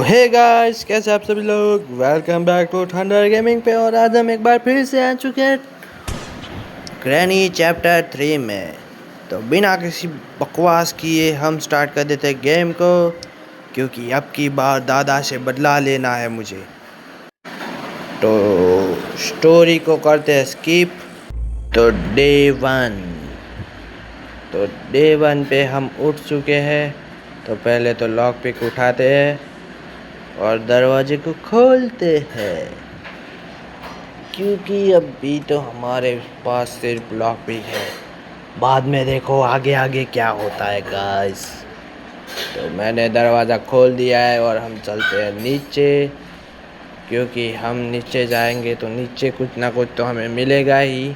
Hey guys, कैसे आप सभी लोग। Welcome back to Thunder Gaming पे। और आज हम एक बार फिर से आ चुके हैं ग्रैनी चैप्टर 3 में। तो बिना किसी बकवास किए हम स्टार्ट कर देते हैं गेम को, क्योंकि अब की बार दादा से बदला लेना है मुझे। तो स्टोरी को करते हैं स्किप। तो डे 1 पे हम उठ चुके हैं। तो पहले तो लॉक पिक उठाते हैं और दरवाजे को खोलते हैं, क्योंकि अभी तो हमारे पास सिर्फ लॉक पिक है। बाद में देखो आगे आगे क्या होता है गाइस। तो मैंने दरवाज़ा खोल दिया है और हम चलते हैं नीचे, क्योंकि हम नीचे जाएंगे तो नीचे कुछ ना कुछ तो हमें मिलेगा ही।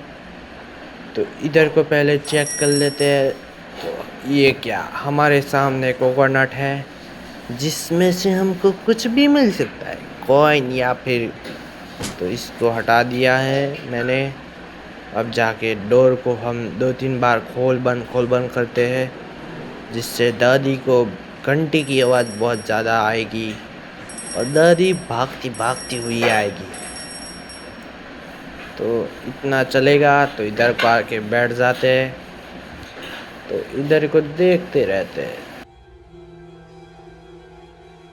तो इधर को पहले चेक कर लेते हैं। तो ये क्या, हमारे सामने कोकोनट है जिसमें से हमको कुछ भी मिल सकता है, कॉइन या फिर। तो इसको हटा दिया है मैंने। अब जाके डोर को हम 2-3 बार खोल बंद करते हैं, जिससे दादी को घंटी की आवाज़ बहुत ज़्यादा आएगी और दादी भागती भागती हुई आएगी। तो इतना चलेगा। तो इधर को आके बैठ जाते हैं, तो इधर को देखते रहते हैं।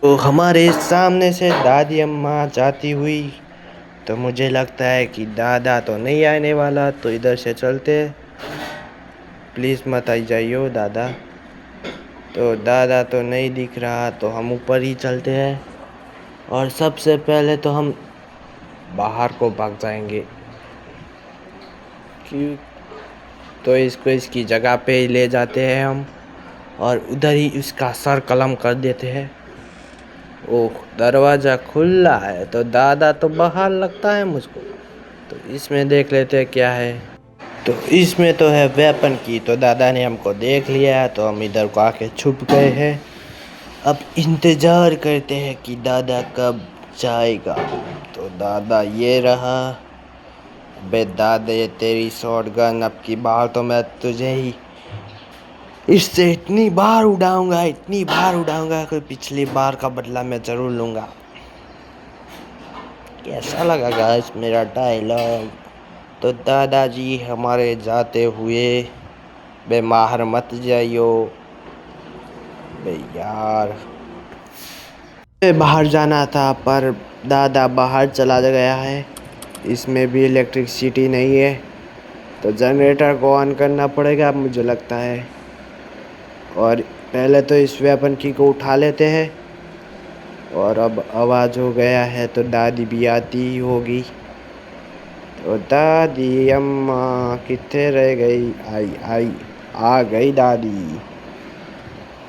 तो हमारे सामने से दादी अम्मा जाती हुई, तो मुझे लगता है कि दादा तो नहीं आने वाला। तो इधर से चलते, प्लीज़ मत आई जाइयो दादा। तो दादा तो नहीं दिख रहा, तो हम ऊपर ही चलते हैं। और सबसे पहले तो हम बाहर को भाग जाएंगे, क्यों। तो इसको इसकी जगह पे ही ले जाते हैं हम, और उधर ही इसका सर कलम कर देते हैं। ओह, दरवाज़ा खुला है, तो दादा तो बाहर लगता है मुझको। तो इसमें देख लेते हैं क्या है। तो इसमें तो है वेपन की। तो दादा ने हमको देख लिया है, तो हम इधर को आके छुप गए हैं। अब इंतज़ार करते हैं कि दादा कब जाएगा। तो दादा ये रहा। बे दादा, ये तेरी शॉटगन, अब की बार तो मैं तुझे ही इससे इतनी बार उड़ाऊंगा कि पिछली बार का बदला मैं ज़रूर लूँगा। कैसा लगा गाइस मेरा डायलॉग। तो दादाजी हमारे जाते हुए, बे बाहर मत जाइयो बे यार। बाहर जाना था, पर दादा बाहर चला गया है। इसमें भी इलेक्ट्रिसिटी नहीं है, तो जनरेटर को ऑन करना पड़ेगा मुझे लगता है। और पहले तो इस वेपन की को उठा लेते हैं। और अब आवाज़ हो गया है, तो दादी भी आती ही होगी। तो दादी अम्मा कितने रह गई। आई आ गई दादी।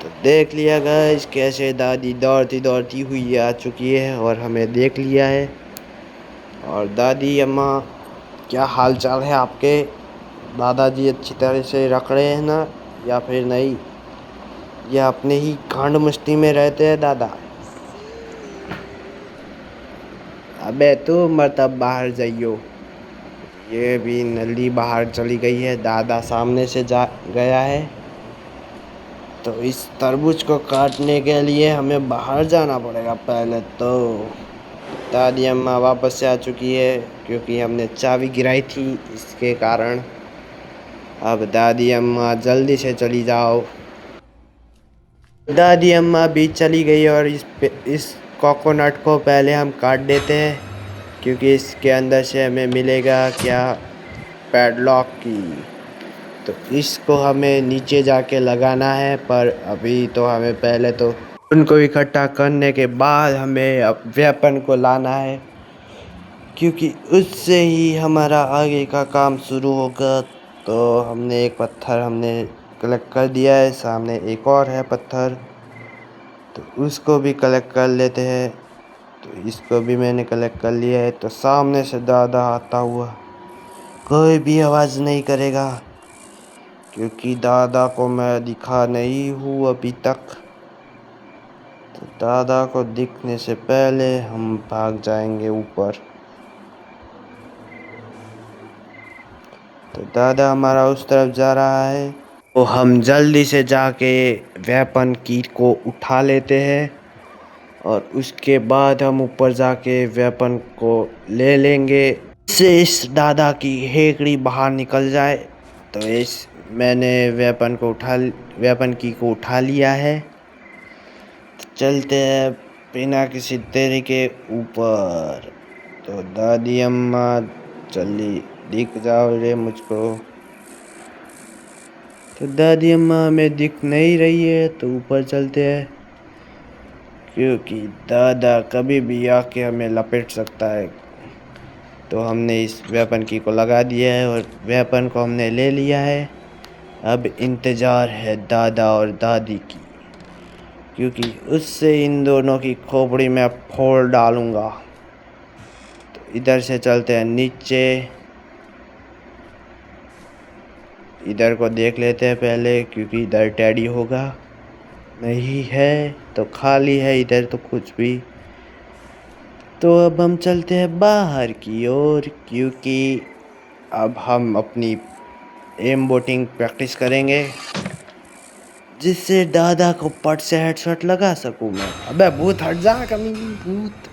तो देख लिया गाइस कैसे दादी दौड़ती दौड़ती हुई आ चुकी है और हमें देख लिया है। और दादी अम्मा, क्या हाल चाल है आपके। दादाजी अच्छी तरह से रख रहे हैं ना, या फिर नहीं, या अपने ही कांड मस्ती में रहते हैं दादा। अबे तू मतलब बाहर जाइयो। ये भी नली बाहर चली गई है, दादा सामने से जा गया है। तो इस तरबूज को काटने के लिए हमें बाहर जाना पड़ेगा पहले तो। दादी अम्मा वापस से आ चुकी है, क्योंकि हमने चाबी गिराई थी इसके कारण। अब दादी अम्मा जल्दी से चली जाओ। दादी अम्मा भी चली गई, और इस कोकोनट को पहले हम काट देते हैं, क्योंकि इसके अंदर से हमें मिलेगा क्या, पैडलॉक की। तो इसको हमें नीचे जाके लगाना है, पर अभी तो हमें पहले तो उनको इकट्ठा करने के बाद हमें अब वेपन को लाना है, क्योंकि उससे ही हमारा आगे का काम शुरू होगा। तो हमने एक पत्थर हमने कलेक्ट कर दिया है, सामने एक और है पत्थर, तो उसको भी कलेक्ट कर लेते हैं। तो इसको भी मैंने कलेक्ट कर लिया है। तो सामने से दादा आता हुआ कोई भी आवाज़ नहीं करेगा, क्योंकि दादा को मैं दिखा नहीं हूँ अभी तक। तो दादा को दिखने से पहले हम भाग जाएंगे ऊपर। तो दादा हमारा उस तरफ जा रहा है, तो हम जल्दी से जाके वेपन की को उठा लेते हैं और उसके बाद हम ऊपर जाके वेपन को ले लेंगे। इससे इस दादा की हेकड़ी बाहर निकल जाए। तो इस मैंने वेपन की को उठा लिया है। तो चलते हैं बिना किसी देरी के ऊपर। तो दादी अम्मा जल्दी दिख जाओ रे मुझको। तो दादी अम्मा हमें दिख नहीं रही है, तो ऊपर चलते हैं, क्योंकि दादा कभी भी आके हमें लपेट सकता है। तो हमने इस वेपन की को लगा दिया है और वेपन को हमने ले लिया है। अब इंतज़ार है दादा और दादी की, क्योंकि उससे इन दोनों की खोपड़ी में फोड़ डालूँगा। तो इधर से चलते हैं नीचे। इधर को देख लेते हैं पहले, क्योंकि इधर टैडी होगा। नहीं है तो खाली है इधर तो कुछ भी। तो अब हम चलते हैं बाहर की ओर, क्योंकि अब हम अपनी एम बोटिंग प्रैक्टिस करेंगे, जिससे दादा को पट से हेडशॉट लगा सकूं मैं। अबे भूत हट जा, कमीनी भूत।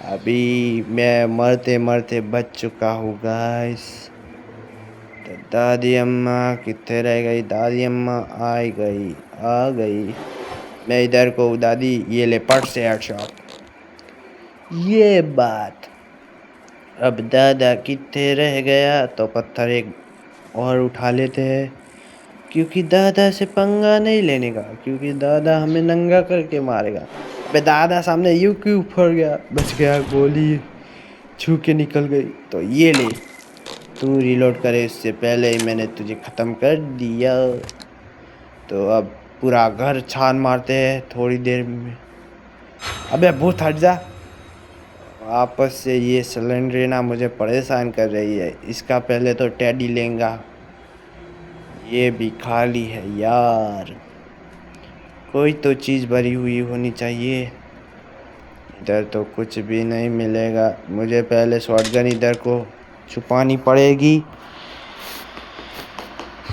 अभी मैं मरते मरते बच चुका हूँ गाइस। तो दादी अम्मा कितने रह गई? दादी अम्मा आ गई। मैं इधर को दादी, ये ले पट से हेडशॉट। ये बात। अब दादा कितने रह गया, तो पत्थर एक और उठा लेते हैं, क्योंकि दादा से पंगा नहीं लेने का, क्योंकि दादा हमें नंगा करके मारेगा। अबे दादा सामने यूं क्यों फड़ गया? बच गया, गोली छू के निकल गई। तो ये ले, तू रिलोड करे इससे पहले ही मैंने तुझे ख़त्म कर दिया। तो अब पूरा घर छान मारते हैं थोड़ी देर में। अबे भूत हट जा। वापस से ये सिलेंडरिना मुझे परेशान कर रही है। इसका पहले तो टैडी लेंगा। ये भी खाली है यार, कोई तो चीज़ भरी हुई होनी चाहिए। इधर तो कुछ भी नहीं मिलेगा। मुझे पहले शॉटगन इधर को छुपानी पड़ेगी,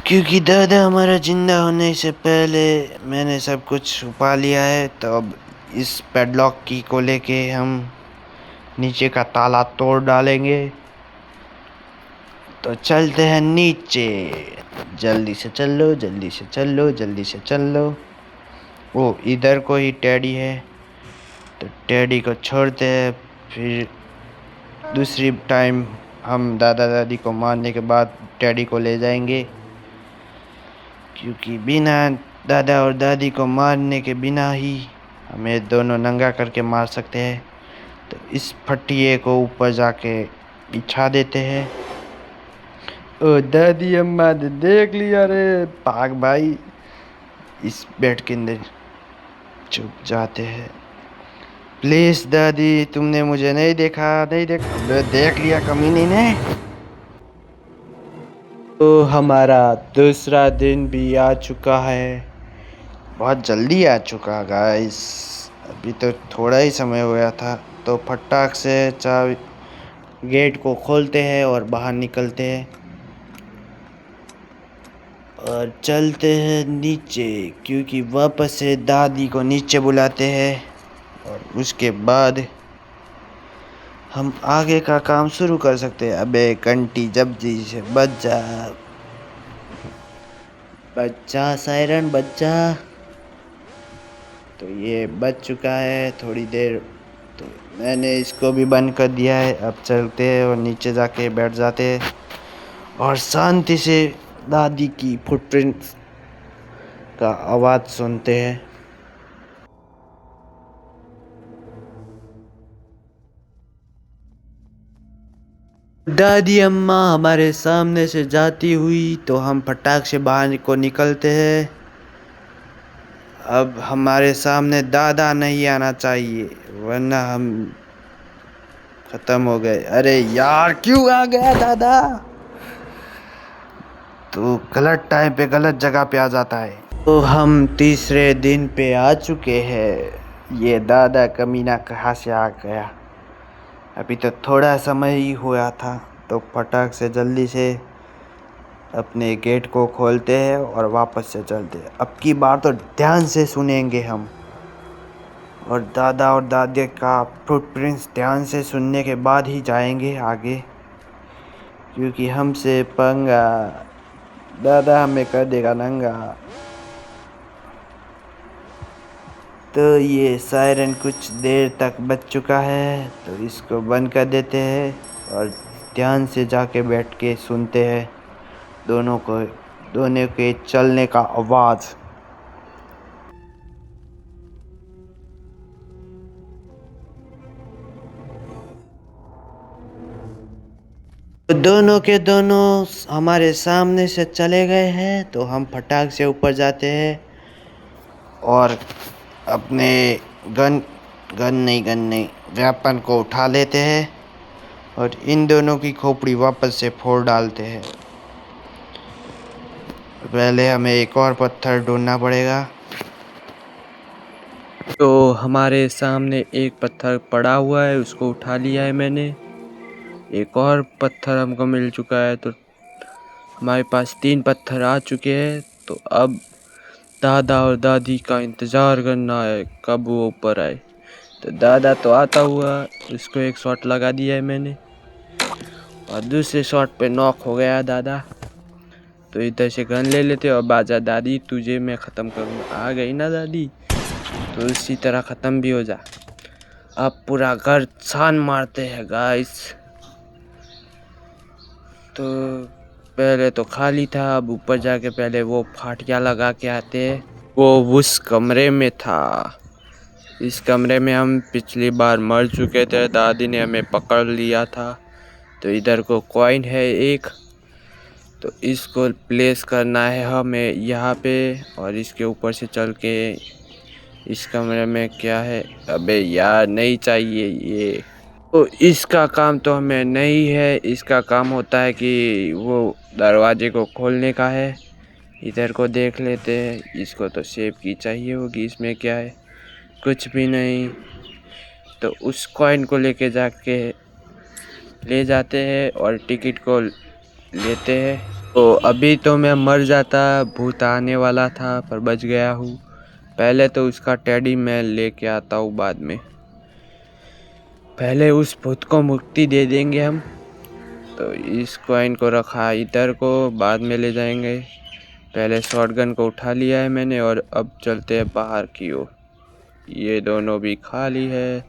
क्योंकि दादा हमारा जिंदा होने से पहले मैंने सब कुछ छुपा लिया है। तो अब इस पैडलॉक की को लेके हम नीचे का ताला तोड़ डालेंगे। तो चलते हैं नीचे। जल्दी से चलो, जल्दी से चलो, जल्दी से चलो। ओ इधर को ही टैडी है, तो टैडी को छोड़ते हैं। फिर दूसरी टाइम हम दादा दादी को मारने के बाद टैडी को ले जाएंगे, क्योंकि बिना दादा और दादी को मारने के बिना ही हमें दोनों नंगा करके मार सकते हैं। तो इस फटिये को ऊपर जाके बिछा देते हैं। ओ दादी अम्मा ने देख लिया रे, भाग भाई। इस बेड के अंदर छुप जाते हैं। प्लीज दादी, तुमने मुझे नहीं देखा, नहीं देखा। देख लिया कमीनी ने। तो हमारा दूसरा दिन भी आ चुका है। बहुत जल्दी आ चुका गाइस, अभी तो थोड़ा ही समय हुआ था। तो फटाक से चाबी गेट को खोलते हैं और बाहर निकलते हैं और चलते हैं नीचे, क्योंकि वापस से दादी को नीचे बुलाते हैं। और उसके बाद हम आगे का काम शुरू कर सकते हैं। अबे कंटी जल्दी से बच्चा सायरन बच्चा। तो ये बच चुका है थोड़ी देर, तो मैंने इसको भी बंद कर दिया है। अब चलते हैं और नीचे जाके बैठ जाते हैं और शांति से दादी की फुटप्रिंट्स का आवाज़ सुनते हैं। दादी अम्मा हमारे सामने से जाती हुई, तो हम फटाक से बाहर को निकलते हैं। अब हमारे सामने दादा नहीं आना चाहिए, वरना हम ख़त्म हो गए। अरे यार क्यों आ गया दादा? तो गलत टाइम पे गलत जगह पे आ जाता है। तो हम तीसरे दिन पे आ चुके हैं। ये दादा कमीना कहाँ से आ गया? अभी तो थोड़ा समय ही हुआ था। तो फटाक से जल्दी से अपने गेट को खोलते हैं और वापस से चलते हैं। अब की बार तो ध्यान से सुनेंगे हम, और दादा और दादी का फुटप्रिंट्स ध्यान से सुनने के बाद ही जाएंगे आगे, क्योंकि हमसे पंगा, दादा हमें कर देगा नंगा। तो ये सायरन कुछ देर तक बज चुका है, तो इसको बंद कर देते हैं और ध्यान से जाके बैठ के सुनते हैं दोनों के चलने का आवाज़। तो दोनों के दोनों हमारे सामने से चले गए हैं, तो हम फटाक से ऊपर जाते हैं और अपने गन नहीं वेपन को उठा लेते हैं और इन दोनों की खोपड़ी वापस से फोड़ डालते हैं। पहले हमें एक और पत्थर ढूंढना पड़ेगा। तो हमारे सामने एक पत्थर पड़ा हुआ है, उसको उठा लिया है मैंने। एक और पत्थर हमको मिल चुका है, तो हमारे पास 3 पत्थर आ चुके हैं। तो अब दादा और दादी का इंतज़ार करना है कब वो ऊपर आए। तो दादा तो आता हुआ, उसको एक शॉट लगा दिया है मैंने और दूसरे शॉट पे नॉक हो गया दादा। तो इधर से गन ले लेते और बाजा दादी तुझे मैं ख़त्म करूँगा। आ गई ना दादी, तो इसी तरह ख़त्म भी हो जा। अब पूरा घर छान मारते हैं गाइस। तो पहले तो खाली था, अब ऊपर जाके पहले वो फाटिया लगा के आते हैं। वो उस कमरे में था, इस कमरे में हम पिछली बार मर चुके थे, दादी ने हमें पकड़ लिया था। तो इधर को कॉइन है एक, तो इसको प्लेस करना है हमें यहाँ पे और इसके ऊपर से चल के इस कमरे में क्या है, अबे यार नहीं चाहिए ये। तो इसका काम तो हमें नहीं है, इसका काम होता है कि वो दरवाजे को खोलने का है। इधर को देख लेते हैं, इसको तो सेब की चाहिए होगी, इसमें क्या है, कुछ भी नहीं। तो उस कॉइन को लेके जाके ले जाते हैं और टिकट को लेते हैं। तो अभी तो मैं मर जाता, भूत आने वाला था पर बच गया हूँ। पहले तो उसका टेडी मैं लेके आता हूँ बाद में, पहले उस भूत को मुक्ति दे देंगे हम। तो इस कॉइन को रखा इधर को, बाद में ले जाएंगे। पहले शॉटगन को उठा लिया है मैंने और अब चलते हैं बाहर की ओर। ये दोनों भी खाली है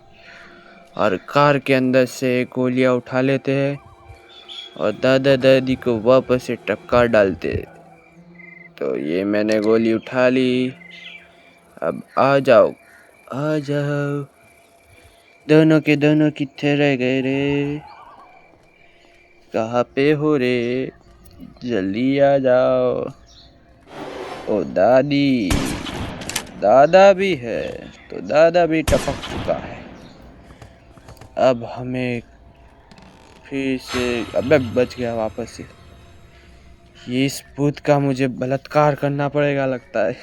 और कार के अंदर से गोलियां उठा लेते हैं और दादा दादी को वापस से टक्कर डालते हैं। तो ये मैंने गोली उठा ली, अब आ जाओ आ जाओ। दोनों के दोनों कितने रह गए रे, कहाँ पे हो रे, जल्दी आ जाओ। ओ दादी, दादा भी है, तो दादा भी टपक चुका है। अब हमें फिर से, अबे बच गया वापस से। ये इस भूत का मुझे बलात्कार करना पड़ेगा लगता है।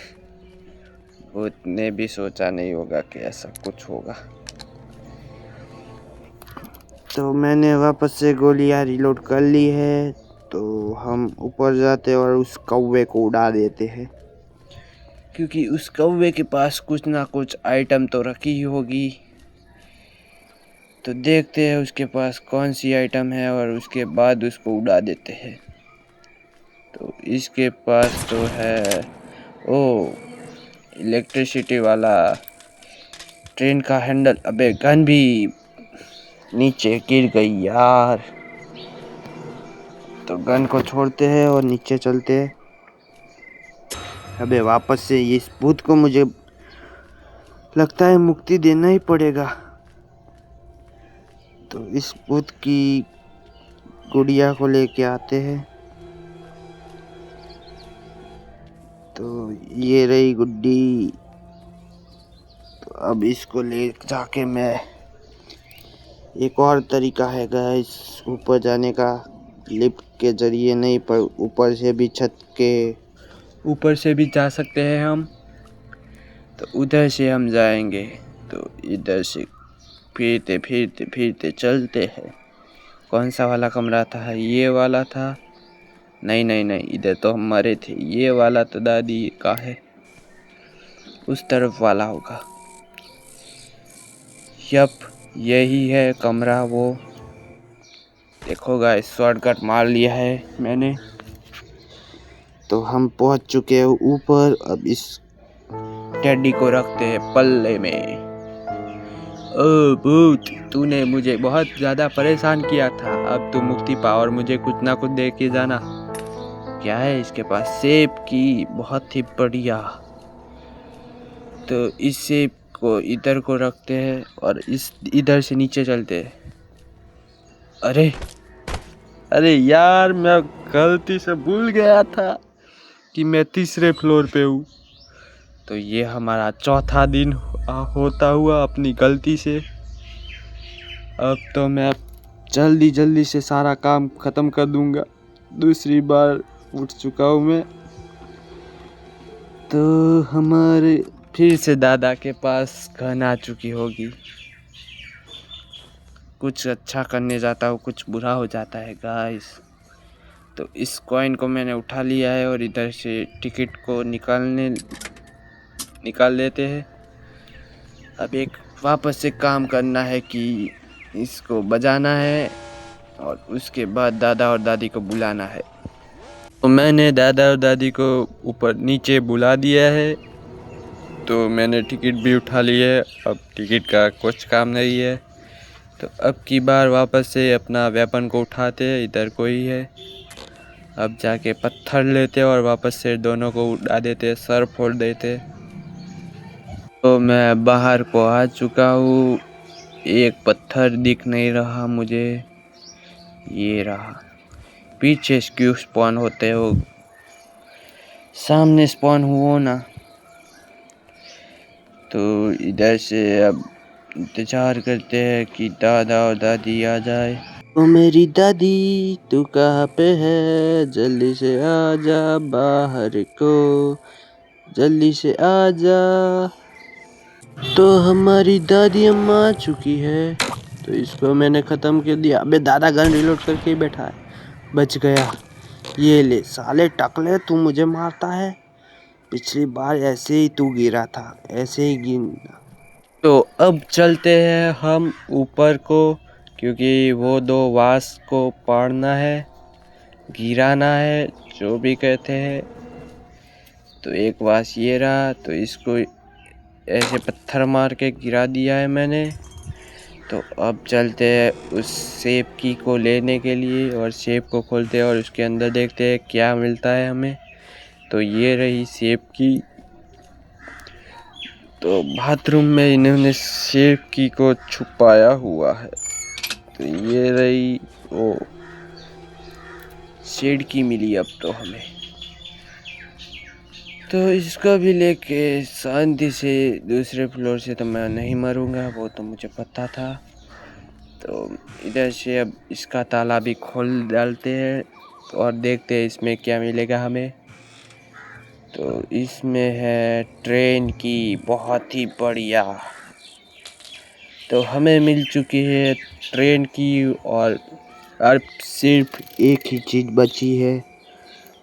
भूत ने भी सोचा नहीं होगा कि ऐसा कुछ होगा। तो मैंने वापस से गोलियां रिलोड कर ली है, तो हम ऊपर जाते और उस कौवे को उड़ा देते हैं, क्योंकि उस कौवे के पास कुछ ना कुछ आइटम तो रखी ही होगी। तो देखते हैं उसके पास कौन सी आइटम है और उसके बाद उसको उड़ा देते हैं। तो इसके पास तो है ओ इलेक्ट्रिसिटी वाला ट्रेन का हैंडल। अबे गन भी नीचे गिर गई यार। तो गन को छोड़ते हैं और नीचे चलते हैं। अबे वापस से इस भूत को मुझे लगता है मुक्ति देना ही पड़ेगा। तो इस भूत की गुड़िया को लेके आते हैं। तो ये रही गुड्डी। तो अब इसको ले जाके मैं, एक और तरीका है गाइस ऊपर जाने का, लिफ्ट के जरिए नहीं पर ऊपर से भी, छत के ऊपर से भी जा सकते हैं हम। तो उधर से हम जाएंगे। तो इधर से फिरते फिरते फिरते चलते हैं। कौन सा वाला कमरा था, ये वाला था, नहीं नहीं नहीं, इधर तो हम मरे थे। ये वाला तो दादी का है, उस तरफ वाला होगा। यप, यही है कमरा। वो देखो गाइस, शॉर्टकट मार लिया है मैंने। तो हम पहुंच चुके हैं ऊपर। अब इस टेडी को रखते हैं पल्ले में। ओ भूत, तूने मुझे बहुत ज़्यादा परेशान किया था, अब तू मुक्ति पा और मुझे कुछ ना कुछ दे के जाना। क्या है इसके पास? सेब की, बहुत ही बढ़िया। तो इस सेब को इधर को रखते हैं और इस इधर से नीचे चलते हैं। अरे अरे यार, मैं गलती से भूल गया था कि मैं तीसरे फ्लोर पे हूँ। तो ये हमारा चौथा दिन होता हुआ अपनी गलती से। अब तो मैं जल्दी जल्दी से सारा काम ख़त्म कर दूंगा। दूसरी बार उठ चुका हूँ मैं। तो हमारे फिर से दादा के पास गन आ चुकी होगी। कुछ अच्छा करने जाता हूँ, कुछ बुरा हो जाता है गाइस। तो इस कॉइन को मैंने उठा लिया है और इधर से टिकट को निकाल लेते हैं। अब एक वापस से काम करना है कि इसको बजाना है और उसके बाद दादा और दादी को बुलाना है। तो मैंने दादा और दादी को ऊपर नीचे बुला दिया है। तो मैंने टिकट भी उठा ली है। अब टिकट का कुछ काम नहीं है। तो अब की बार वापस से अपना वेपन को उठाते हैं। इधर कोई है। अब जाके पत्थर लेते और वापस से दोनों को उड़ा देते, सर फोड़ देते। तो मैं बाहर को आ चुका हूँ। एक पत्थर दिख नहीं रहा मुझे। ये रहा। पीछे क्यों स्पॉन होते हो? सामने स्पॉन हुओ ना। तो इधर से अब इंतजार करते हैं कि दादा और दादी आ जाए। ओ मेरी दादी, तू कहाँ पे है? जल्दी से आ जा बाहर को, जल्दी से आ जा। तो हमारी दादी अम्मा आ चुकी है। तो इसको मैंने ख़त्म कर दिया। अबे दादा गन रिलोड करके ही बैठा है। बच गया। ये ले साले टकले, तू मुझे मारता है। पिछली बार ऐसे ही तू गिरा था, ऐसे ही गिरना। तो अब चलते हैं हम ऊपर को, क्योंकि वो दो वास को पाड़ना है, गिराना है, जो भी कहते हैं। तो एक वास ये रहा, तो इसको ऐसे पत्थर मार के गिरा दिया है मैंने। तो अब चलते हैं उस सेब की को लेने के लिए और सेब को खोलते हैं और उसके अंदर देखते हैं क्या मिलता है हमें। तो ये रही सेब की। तो बाथरूम में इन्होंने सेब की को छुपाया हुआ है। तो ये रही वो शेड की मिली अब तो हमें। तो इसको भी लेके शांति से दूसरे फ्लोर से तो मैं नहीं मरूंगा, वो तो मुझे पता था। तो इधर से अब इसका ताला भी खोल डालते हैं और देखते हैं इसमें क्या मिलेगा हमें। तो इसमें है ट्रेन की, बहुत ही बढ़िया। तो हमें मिल चुकी है ट्रेन की और अब सिर्फ एक ही चीज़ बची है,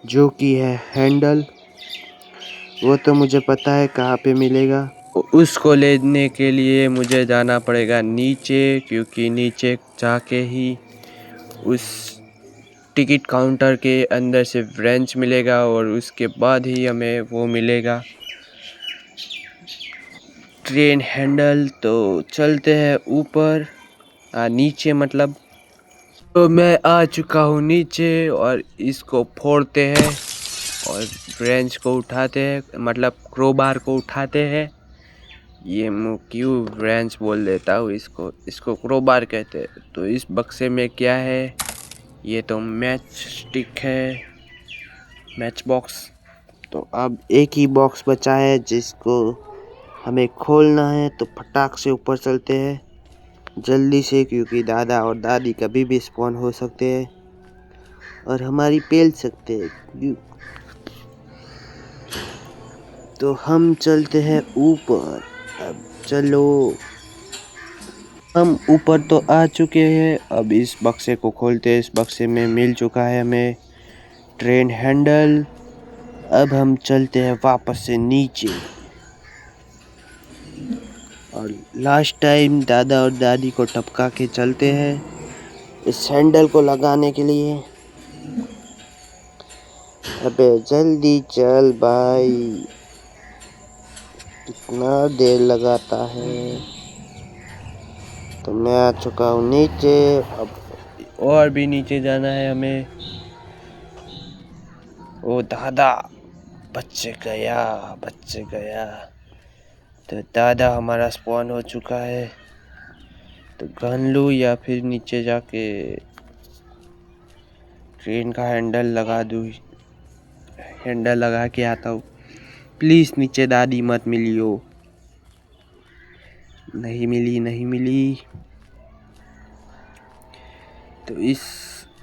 जो कि है हैंडल। वो तो मुझे पता है कहाँ पे मिलेगा। उसको लेने के लिए मुझे जाना पड़ेगा नीचे, क्योंकि नीचे जाके ही उस टिकट काउंटर के अंदर से व्रेंच मिलेगा और उसके बाद ही हमें वो मिलेगा ट्रेन हैंडल। तो चलते हैं ऊपर, नीचे मतलब। तो मैं आ चुका हूँ नीचे और इसको फोड़ते हैं और व्रेंच को उठाते हैं, मतलब क्रोबार को उठाते हैं। ये मैं क्यों व्रेंच बोल देता हूँ, इसको क्रोबार कहते हैं। तो इस बक्से में क्या है? ये तो मैच स्टिक है, मैच बॉक्स। तो अब एक ही बॉक्स बचा है जिसको हमें खोलना है। तो फटाक से ऊपर चलते हैं जल्दी से, क्योंकि दादा और दादी कभी भी स्पॉन हो सकते हैं और हमारी पेल सकते हैं। तो हम चलते हैं ऊपर। अब चलो, हम ऊपर तो आ चुके हैं। अब इस बक्से को खोलते हैं। इस बक्से में मिल चुका है हमें ट्रेन हैंडल। अब हम चलते हैं वापस से नीचे। और लास्ट टाइम दादा और दादी को टपका के चलते हैं इस हैंडल को लगाने के लिए। अबे जल्दी चल भाई, कितना देर लगाता है। तो मैं आ चुका हूँ नीचे, अब और भी नीचे जाना है हमें। ओ दादा, बच गया। तो दादा हमारा स्पॉन हो चुका है। तो गन लूँ या फिर नीचे जाके ट्रेन का हैंडल लगा दूँ। हैंडल लगा के आता हूँ। प्लीज़ नीचे दादी मत मिलियो। नहीं मिली। तो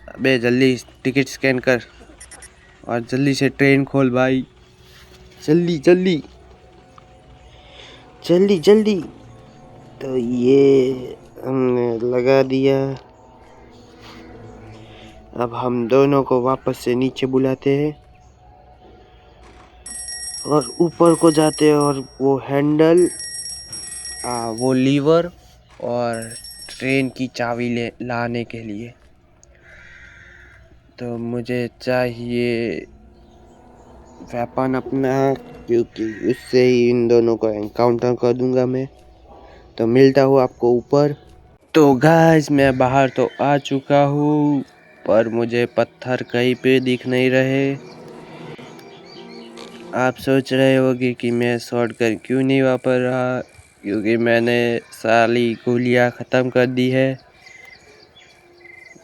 अबे जल्दी टिकट स्कैन कर और जल्दी से ट्रेन खोल भाई, जल्दी। तो ये हमने लगा दिया। अब हम दोनों को वापस से नीचे बुलाते हैं और ऊपर को जाते हैं और वो हैंडल, वो लीवर और ट्रेन की चाबी लाने के लिए। तो मुझे चाहिए वेपन अपना, क्योंकि उससे ही इन दोनों को एनकाउंटर कर दूंगा मैं। तो मिलता हूँ आपको ऊपर। तो गाइस मैं बाहर तो आ चुका हूँ, पर मुझे पत्थर कहीं पे दिख नहीं रहे। आप सोच रहे होगे कि मैं शॉटगन क्यों नहीं वापर रहा, क्योंकि मैंने सारी गोलियाँ ख़त्म कर दी है।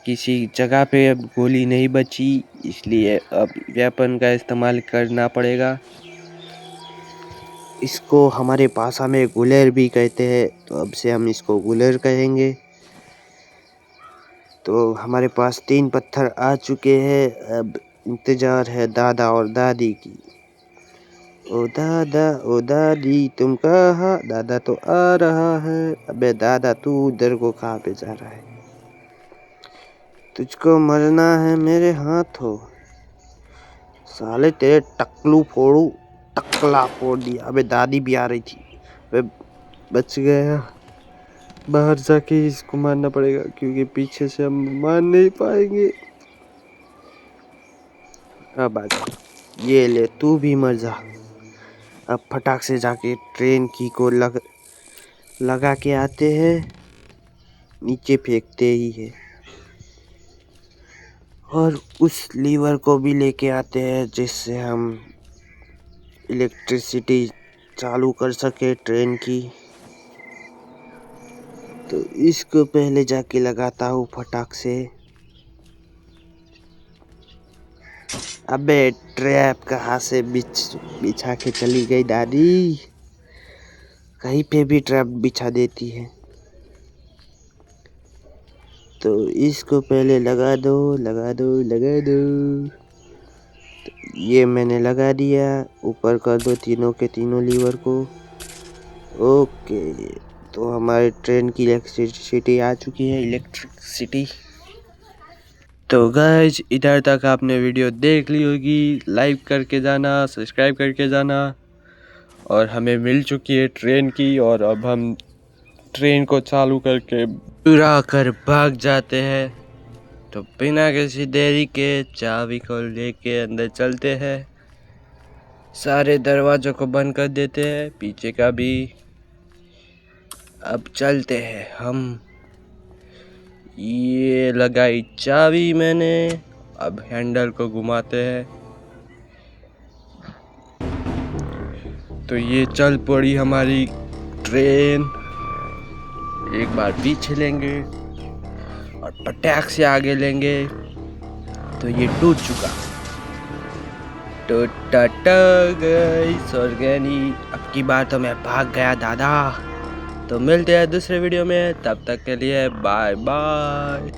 किसी जगह पे अब गोली नहीं बची, इसलिए अब वेपन का इस्तेमाल करना पड़ेगा। इसको हमारे भाषा में गुलेर भी कहते हैं, तो अब से हम इसको गुलेर कहेंगे। तो हमारे पास 3 पत्थर आ चुके हैं। अब इंतज़ार है दादा और दादी की। ओ दादा ओ दादी तुम कहाँ? दादा तो आ रहा है। अबे दादा तू उधर को कहाँ पे जा रहा है? तुझको मरना है मेरे हाथों। साले तेरे टकला फोड़ दिया। अबे दादी भी आ रही थी। अबे बच गया। बाहर जाके इसको मारना पड़ेगा, क्योंकि पीछे से हम मार नहीं पाएंगे। अब आ जा, ये ले तू भी मर जा। अब फटाक से जाके ट्रेन की को लगा के आते हैं। नीचे फेंकते ही है और उस लीवर को भी लेके आते हैं, जिससे हम इलेक्ट्रिसिटी चालू कर सके ट्रेन की। तो इसको पहले जाके लगाता हूँ फटाक से। अबे ट्रैप कहाँ से बिछा के चली गई दादी? कहीं पे भी ट्रैप बिछा देती है। तो इसको पहले लगा दो। तो ये मैंने लगा दिया। ऊपर कर दो तीनों के तीनों लीवर को। ओके, तो हमारे ट्रेन की इलेक्ट्रिसिटी आ चुकी है। तो गाइज इधर तक आपने वीडियो देख ली होगी, लाइक करके जाना, सब्सक्राइब करके जाना। और हमें मिल चुकी है ट्रेन की, और अब हम ट्रेन को चालू करके उड़ा कर भाग जाते हैं। तो बिना किसी देरी के चाबी को लेके अंदर चलते हैं। सारे दरवाजों को बंद कर देते हैं, पीछे का भी। अब चलते हैं हम। ये लगाई चाबी मैंने, अब हैंडल को घुमाते हैं। तो ये चल पड़ी हमारी ट्रेन। एक बार पीछे लेंगे और पटाख से आगे लेंगे। तो ये टूट चुका। गाइस ऑर्गेनी, अब की बार तो मैं भाग गया दादा। तो मिलते हैं दूसरे वीडियो में, तब तक के लिए बाय बाय।